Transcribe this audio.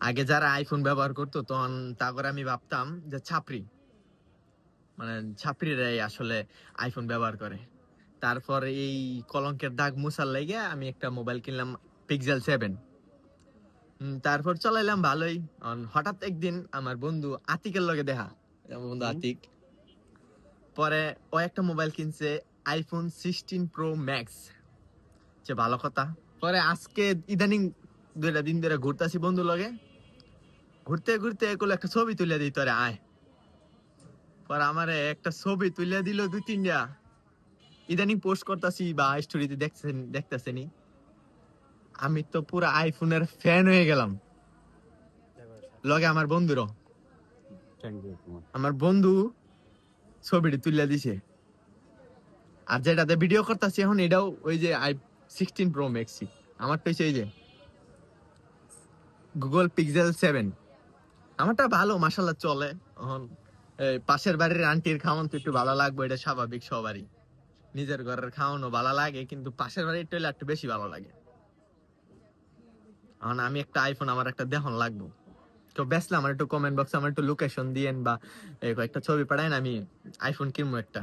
আগে যারা আইফোন ব্যবহার করতো তখন তা করে আমি ভাবতাম যে ছাপরি, মানে ছাপরিরাই আসলে আইফোন ব্যবহার করে। তারপর এই কলঙ্কের দাগ মুছার লাগে আমি একটা মোবাইল কিনলাম, পিক্সেল 7। তারপর চালাইলাম ভালোই। হঠাৎ একদিন আমার বন্ধু আতিকের লগে দেখা, আমার বন্ধু আতিক, পরে ও একটা মোবাইল কিনছে iPhone 16 Pro Max। যে ভালো কথা। পরে আজকে ইদানিং 2টা দিন ধরে ঘুরতেছি বন্ধু লগে, ঘুরতে ঘুরতে এগুলো একটা ছবি তুলে দিই তোরে আয়। পরে আমারে একটা ছবি তুলে দিল 2-3টা, ইদানিং পোস্ট করতেছি বা স্টোরিতে দেখতেছেনি। আমি তো পুরো আইফোনের ফ্যান হয়ে গেলাম, লগে আমার বন্ধুরও। আমার বন্ধু ছবিটি তুলে দিছে, আর যেটাতে ভিডিও করতেছি এখন এটাও ওই যে i16 Pro Max। আমার তো এই যে গুগল Pixel 7। আমারটা ভালো মাশাআল্লাহ চলে। এখন এই পাশের বাড়ির আন্টির খাওয়ান তো একটু ভালো লাগবে, এটা স্বাভাবিক সবারই। নিজের ঘরের খাওয়ানো ভালো লাগে, কিন্তু পাশের বাড়ির টইলে একটু বেশি ভালো লাগে। এখন আমি একটা আইফোন আমার একটা দেখন লাগবো, তো বেসলে আমার একটু কমেন্ট বক্সে আমার একটু লোকেশন দিয়েন বা একটা ছবি পাঠাইন, আমি আইফোন কিনবো একটা।